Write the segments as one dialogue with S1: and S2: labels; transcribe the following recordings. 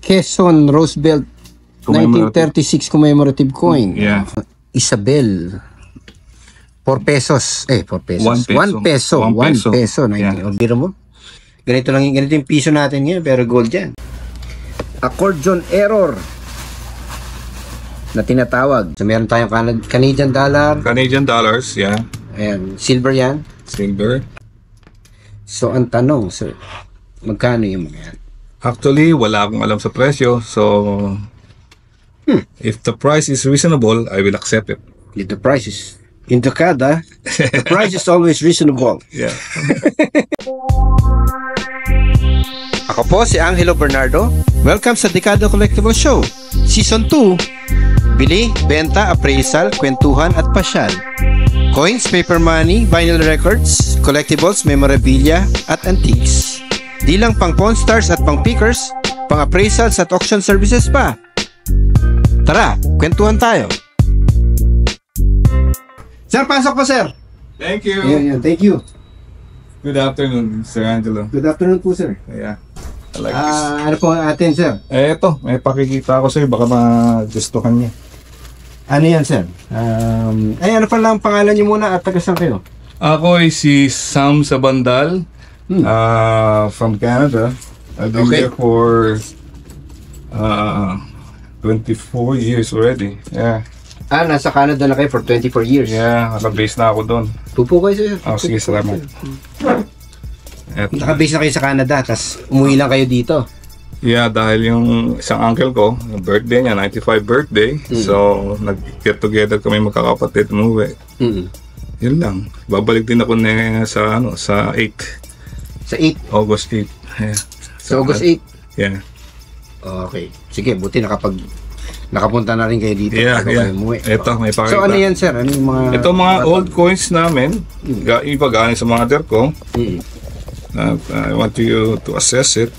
S1: Quezon Roosevelt 1936 commemorative coin.
S2: Yeah.
S1: Isabel. 4 pesos. 4 pesos. 1 peso. 1 peso.
S2: Yeah.
S1: Biro mo? Ganito yung piso natin ngayon, pero gold yan. Accordion error na tinatawag. So meron tayong Canadian dollar.
S2: Canadian dollars, yeah.
S1: Ayan, silver yan.
S2: Silver.
S1: So ang tanong, sir, magkano yung mga yan?
S2: Actually, wala akong alam sa presyo. So, if the price is reasonable, I will accept it.
S1: If the price is in Decada, the price is always reasonable.
S2: Yeah.
S1: Ako po si Angelo Bernardo. Welcome sa Decada Collectible Show, Season 2. Bili, benta, appraisal, kwentuhan at pasyal. Coins, paper money, vinyl records, collectibles, memorabilia at antiques. Di lang pang pawn stars at pang pickers, pang appraisals at auction services pa. Tara, kwentuhan tayo. Sir, pasok po, sir.
S2: Thank you.
S1: Yan, thank you.
S2: Good afternoon, Sir Angelo.
S1: Good afternoon po, sir.
S2: Yeah. I like this.
S1: Ano po atin, sir?
S2: Ito, may pakikita ko sa'yo. Baka magustuhan niya.
S1: Ano yan, sir? Ano pa lang pangalan niyo muna at taga saan kayo?
S2: Ako ay si Sam Sabandal. From Canada. I've been here for 24 years already. Yeah.
S1: Nasa Canada na kayo for 24 years.
S2: Yeah, naka-base na ako doon.
S1: Pupo kayo, sir.
S2: Sige, salamat.
S1: Naka-base na kayo sa Canada, tapos umuwi lang kayo dito.
S2: Yeah, dahil yung isang uncle ko, birthday niya, 95 birthday. So, nag-get together kami magkakapatid, umuwi. Yun lang. Babalik din ako sa 8.
S1: Sa 8?
S2: August 8. Yeah.
S1: Sa August 8?
S2: Yeah.
S1: Okay. Sige, buti nakapunta na rin kayo dito.
S2: Yeah.
S1: Ito,
S2: may pakita.
S1: So ano yan, sir? Ano yung mga...
S2: Ito mga old coins namin. Iba galing sa mother ko. I want you to assess it.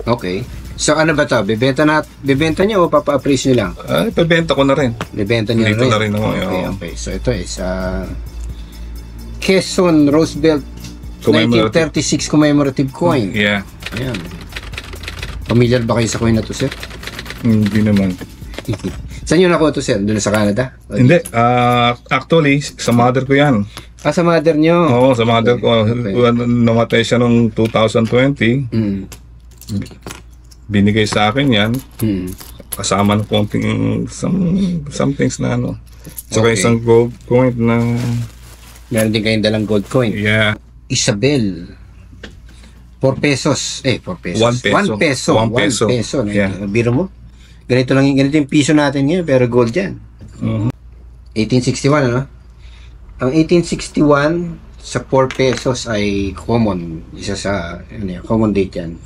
S1: Okay. So ano ba ito? Bibenta niya o papa-appraise niyo lang?
S2: Ipabenta ko na rin.
S1: Bibenta niya
S2: dito na rin ako.
S1: Okay. So ito is Quezon Roosevelt 1936 commemorative coin.
S2: Yeah.
S1: Ayan. Familiar ba kayo sa coin na to, sir?
S2: Hindi naman.
S1: Saan nyo nakuha to, sir? Doon sa Canada?
S2: Hindi. Actually, sa mother ko yan.
S1: Sa mother nyo?
S2: Oo, sa mother ko. Namatay siya noong 2020. Binigay sa akin yan. Kasama ng konting some things na Saka isang gold coin na...
S1: Meron din kayong dalang gold coin?
S2: Yeah.
S1: Isabel. 4 pesos. 4 pesos.
S2: 1 peso.
S1: 1 peso. 1 peso.
S2: Yeah.
S1: Biro mo? Ganito yung piso natin ngayon, pero gold yan. 1861, ano? Ang 1861 sa 4 pesos ay common. Isa sa, common date yan.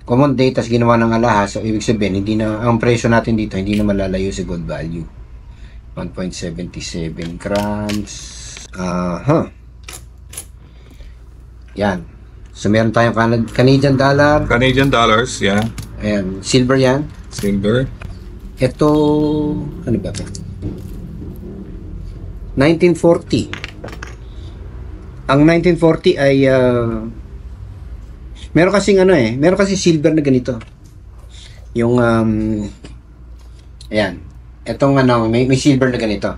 S1: Common date, tas ginawa ng alahas. So, ibig sabihin, ang presyo natin dito, hindi na malalayo sa gold value. 1.77 grams. Yan. So, meron tayong Canadian dollar.
S2: Canadian dollars, yeah.
S1: Ayan. Silver yan.
S2: Silver.
S1: Ito, ano ba ito? 1940. Ang 1940 ay, meron kasing meron kasing silver na ganito. Yung, ayan. Itong may silver na ganito.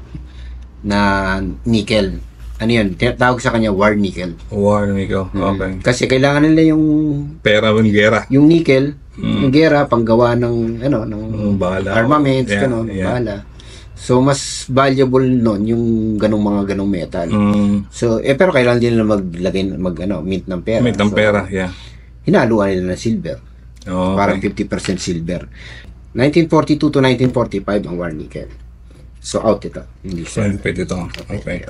S1: Na nickel. Ano yun? Tawag sa kanya war nickel.
S2: War nickel. Okay.
S1: Kasi kailangan nila yung
S2: pera ng gera.
S1: Yung nickel, yung gera panggawa ng
S2: bala.
S1: Armaments, bala. So mas valuable noon yung ganong metal. So pero kailangan din nila mint ng pera.
S2: Mint ng pera, yeah.
S1: Hinaluan nila ng silver.
S2: Okay.
S1: Parang 50% silver. 1942 to 1945 ang war nickel. So out ito. Hindi siya.
S2: Pwede ito. Okay.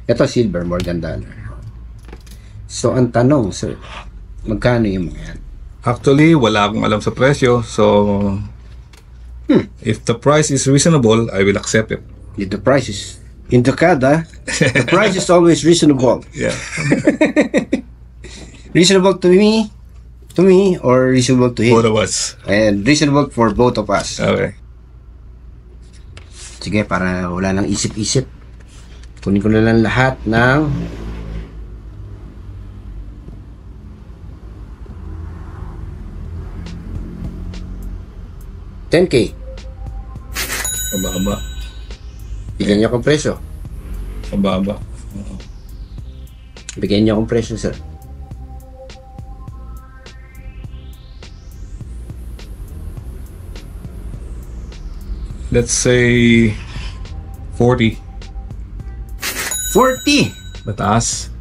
S1: Ito silver, more than dollar. So, ang tanong, sir, magkano yung mga yan?
S2: Actually, wala akong alam sa presyo. So, if the price is reasonable, I will accept it.
S1: If the price is in Decada, the price is always reasonable.
S2: Yeah.
S1: Reasonable to me, or reasonable to him?
S2: Both of us.
S1: And reasonable for both of us.
S2: Okay.
S1: Sige, para wala nang isip-isip. Kunin ko na lang lahat ng 10K.
S2: Mababa.
S1: Bigyan niyo akong presyo.
S2: Mababa.
S1: Bigyan niyo akong presyo, sir.
S2: Let's say 40.
S1: 40!
S2: Mataas.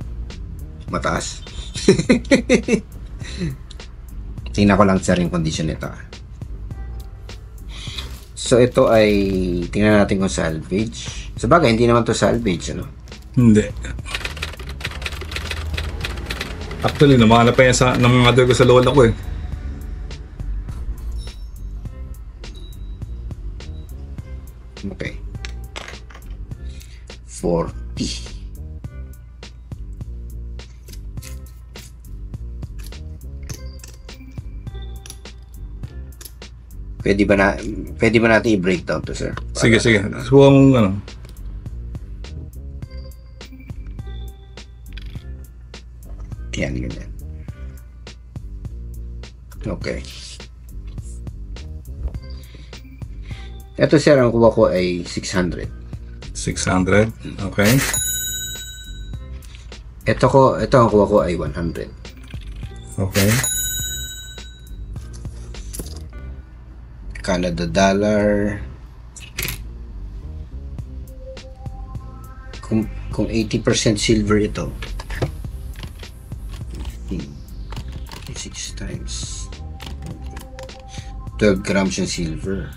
S1: Mataas. Tingnan ko lang, sir, yung condition nito. So, ito ay tingnan natin kung salvage. Sabagay, hindi naman to salvage, ano?
S2: Hindi. Actually, namahanap pa yan ng mother ko sa lola ko eh.
S1: Okay. 40. Pwede ba natin i-breakdown to, sir?
S2: Sige, sige. Subukan mong ano.
S1: Yan, ganyan. Okay. Ito, sir, ang kuha ko ay 600.
S2: 600. Okay.
S1: Ito ang kuha ko ay 100.
S2: Okay.
S1: Canada dollar. Kung 80% silver ito. 6 times 12 grams yung silver.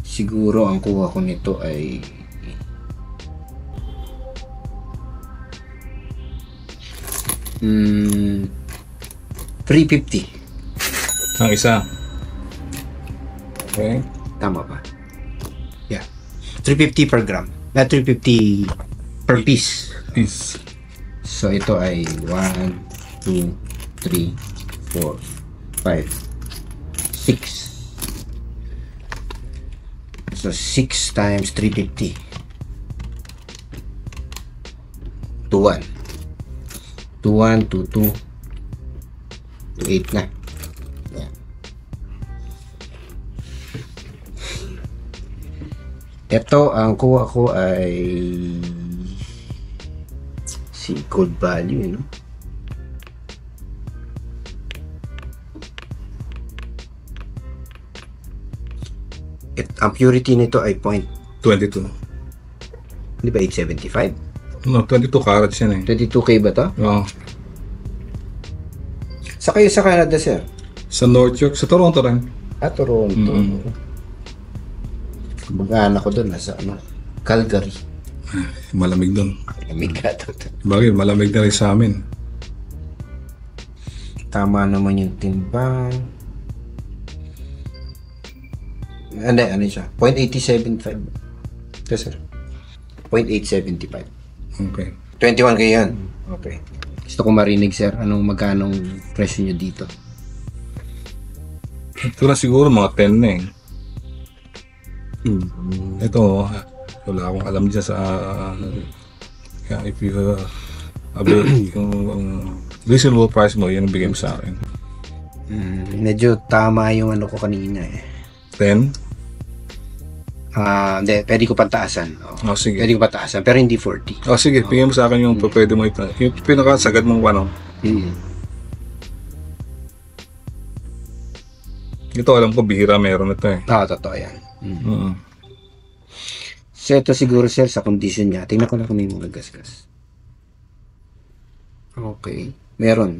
S1: Siguro ang kuha ko nito ay 350.
S2: Ang isa. Okay.
S1: Tama ba? Yeah. 350 per gram. 350 per piece.
S2: Peace.
S1: So ito ay 1, 2, 3, 4, 5, 6. So 6 times 350 to 1 to 1 to 2 to 8 na. Yan. Ito ang kuha ko ay si gold value, no? Ang purity nito ay
S2: 22.
S1: Di ba 875?
S2: No, 22 carats yan eh.
S1: 22K ba to?
S2: Oo.
S1: Sa kayo sa Canada, sir?
S2: Sa North York, sa Toronto rin.
S1: Toronto. Mag-anak ko doon, nasa Calgary.
S2: Malamig doon.
S1: Lamig ka doon.
S2: Bagay, malamig na rin sa amin.
S1: Tama naman yung timbang. Ano siya? 0.875. Ito, sir. 0.875.
S2: Okay.
S1: 21 kayo yan. Okay. Gusto ko marinig, sir, magkanong presyo nyo dito.
S2: Ito na siguro mga 10 na eh. Ito, wala akong alam dyan sa if you yung reasonable price mo, yun ang bigay mo sa akin.
S1: Medyo tama yung ko kanina eh.
S2: 10?
S1: Hindi, pwede ko pataasan.
S2: Oh, sige.
S1: Pwede ko pataasan, pero hindi 40.
S2: Oh, sige, bigyan mo sa akin yung pwede mo yung pinakasagad mong ano. Ito alam ko bihira meron ito eh.
S1: Totoo yan. So ito siguro, sir, sa condition niya. Tingnan ko lang kung may mga gasgas. Okay. Meron.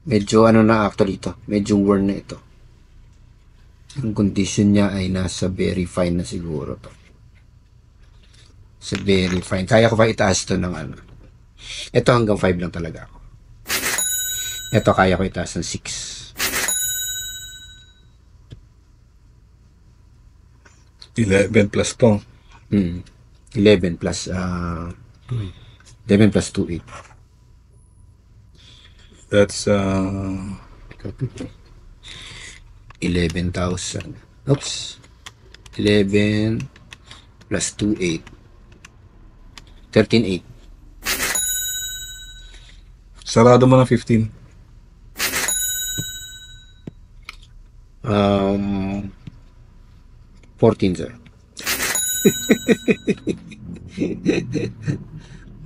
S1: Medyo na actually ito. Medyo worn na ito. Ang condition niya ay nasa very fine na siguro to. Sa very fine. Kaya ko pa itaas to ng Ito hanggang 5 lang talaga ako. Ito kaya ko itaas ng 6.
S2: 11 plus to.
S1: 11 plus 11 plus 2, 8.
S2: That's
S1: 11,000. Oops. 11 plus 2, 8. 13,800.
S2: sarado mo ng 15.
S1: 14, sir.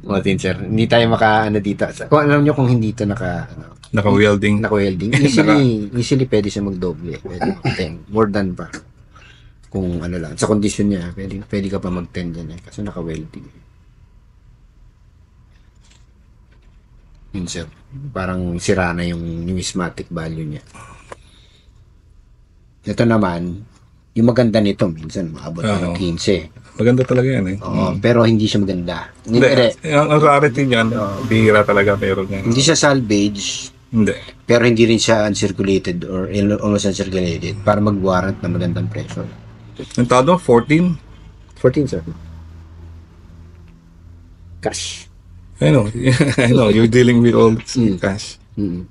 S1: 14, sir. Hindi tayo ano dito. Kung alam nyo kung hindi ito
S2: Naka-welding.
S1: naka-welding, easily pwede siya magdoble. Pwede mag-10. More than pa. Kung ano lang. Sa condition niya, pwede ka pa mag-10 dyan eh. Kasi naka-welding. Yun, sir. Parang sira na yung numismatic value niya. Ito naman, yung maganda nito, minsan maabot na ng 15.
S2: Maganda talaga yan eh.
S1: Oo, pero hindi siya maganda.
S2: Hindi. Ang rarity niyan, bihira talaga pero yan.
S1: Hindi siya salvage.
S2: Hindi.
S1: Pero hindi rin siya uncirculated or almost uncirculated para mag-warrant na magandang pressure.
S2: Ang tawag mo, 14?
S1: 14, sir. Cash.
S2: I know, you're dealing with all this cash. 14.5.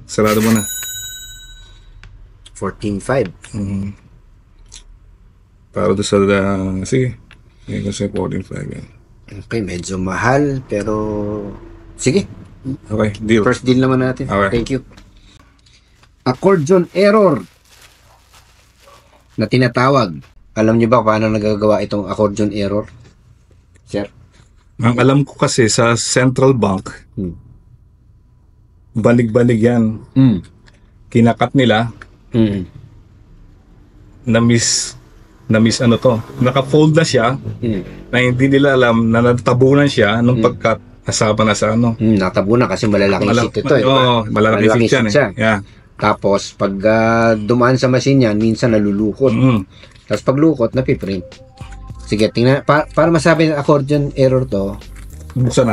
S2: Sarado mo na.
S1: 14.5.
S2: Para doon sa, sige. Ngayon kasi 14.5 yan.
S1: Okay, medyo mahal, pero sige.
S2: Okay, deal.
S1: First deal naman natin.
S2: Okay.
S1: Thank you. Accordion error na tinatawag. Alam niyo ba paano nagagawa itong accordion error? Sir?
S2: Ang alam ko kasi sa central bank, balig-balig yan. Kinakat nila, na-miss ano to. Naka-fold na siya, na hindi nila alam na natabunan siya nung pagkat nasama na sa ano.
S1: Natabunan kasi malalaking sheet ito.
S2: Oo, malalaking sheet yan eh. Yeah.
S1: Tapos, pag dumaan sa machine yan, minsan nalulukot. Tapos paglukot, napiprint. Sige, tingnan. Para masabi ng accordion error to,
S2: buksan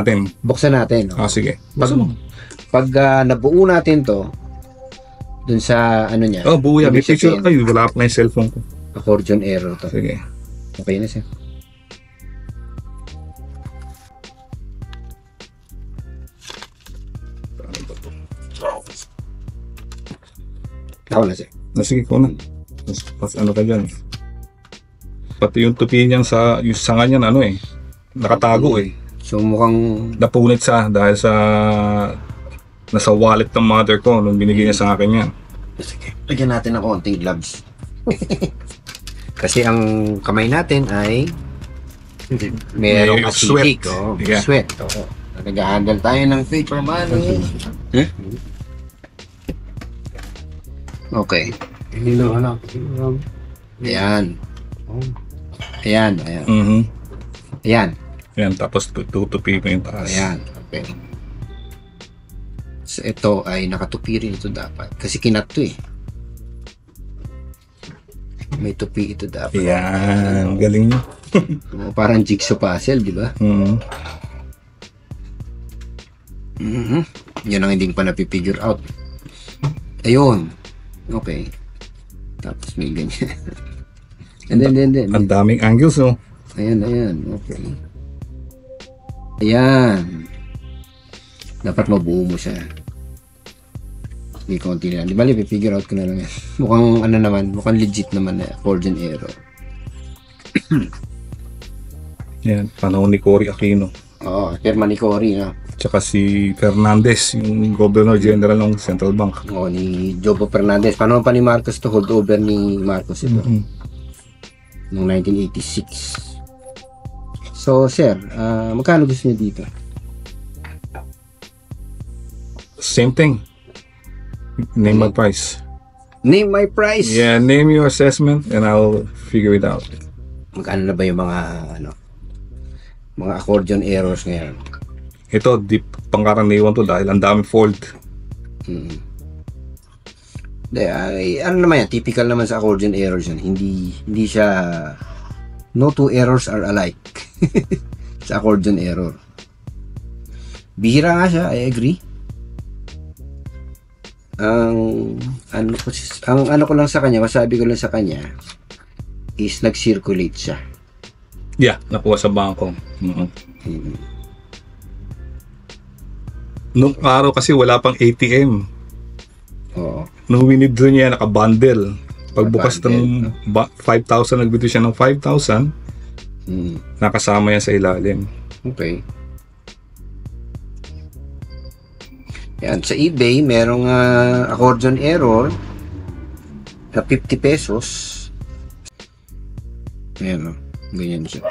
S2: natin.
S1: Sige.
S2: Pag
S1: nabuo natin to, dun sa ano niya.
S2: Buo yan. May picture kayo. Wala pa na yung cellphone ko.
S1: Accordion error to.
S2: Sige.
S1: Okay na siya. Ako na siya.
S2: Sige ko na. Pas ano ka dyan. Pati yung tupi niyan yung sanga niyan nakatago eh.
S1: So mukhang
S2: napunit sa dahil sa nasa wallet ng mother ko nung binigay niya sa akin yan.
S1: Sige. Lagyan natin ng konting gloves. Kasi ang kamay natin ay merong acidic. Sweat. Nag-handle tayo ng paper money. Okay. Ayan.
S2: Ayan, tapos tutupi mo yung taas.
S1: Ayan, okay. So, ito ay nakatupi rin ito dapat. Kasi kinat to eh. May tupi ito dapat.
S2: Ayan, galing nyo.
S1: Parang jigsaw puzzle, di ba? Yan ang hindi pa napipigure out. Ayun. Okay. Tapos may ganyan. And then.
S2: Ang daming angles, no?
S1: Ayan. Okay. Ayan. Dapat mabuo mo siya. May konti na lang. Di ba, figure out ko na lang yan. Mukhang legit naman na accordion error.
S2: Yan, panahon ni Cory Aquino.
S1: Oo, firma ni Cory, no?
S2: Tsaka si Fernandez, yung Governor General ng Central Bank.
S1: Oo, ni Jobo Fernandez. Panahon pa ni Marcos to, hold over ni Marcos ito. Noong 1986. So, sir, magkano gusto niyo dito?
S2: Same thing. Name my price.
S1: Name my price?
S2: Yeah, name your assessment and I'll figure it out.
S1: Magkano na ba yung mga accordion errors ngayon?
S2: Ito, deep pangkaraniwan to dahil ang daming fold.
S1: Ano naman yan, typical naman sa accordion errors yan. Hindi siya, no two errors are alike sa accordion error. Bihira nga siya, I agree. Ang ano ko lang sa kanya, masabi ko lang sa kanya is nag-circulate siya.
S2: Yeah, nakuha sa bangko. Nung araw kasi wala pang ATM.
S1: Oo.
S2: Nung winidraw niya, naka-bundle. Pagbukas ng 5,000, nagbito siya ng 5,000, nakasama yan sa ilalim.
S1: Okay. Yan, sa eBay, merong accordion error na 50 pesos. Ayan, ganyan siya.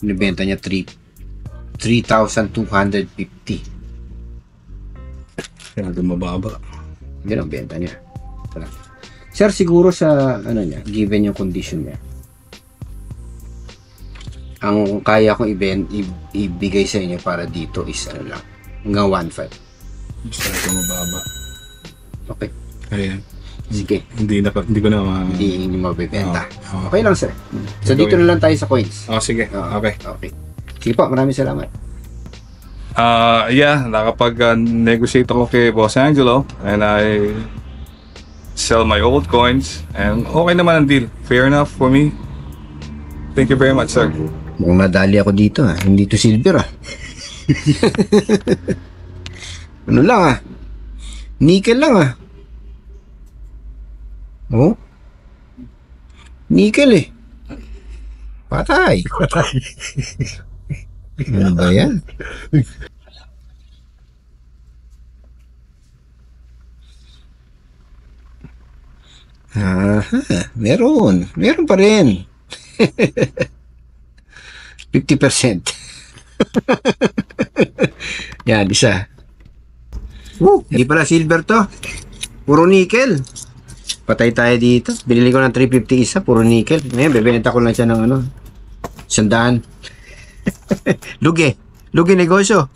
S1: Binibenta niya 3,250.
S2: Kaya mababa.
S1: Yan ang benta niya. Sir, siguro sa ano niya, given yung condition niya, ang kaya kong ibigay sa inyo para dito is ano lang, hanggang 1.5.
S2: Masyado mababa.
S1: Okay.
S2: Ayan.
S1: Sige.
S2: Hindi ko na
S1: Hindi mabibenta.
S2: Oh.
S1: Okay lang, sir. So, dito na lang tayo sa coins.
S2: sige. Okay.
S1: Okay. Sige po, maraming salamat.
S2: Yeah, nakapag-negotiate ako kay Boss Angelo and I sell my old coins and okay naman ang deal. Fair enough for me. Thank you very much, sir.
S1: Mukhang nadali ako dito hindi to silver Ano lang nickel lang Oh? Nickel Patay. Ano ba yan? Meron pa rin. 50%. Yan, isa. Hindi pala silver to. Puro nickel. Patay tayo dito. Binili ko ng 350 isa, puro nickel. Ngayon, bebenta ko lang siya ng 100. Lugi negosyo.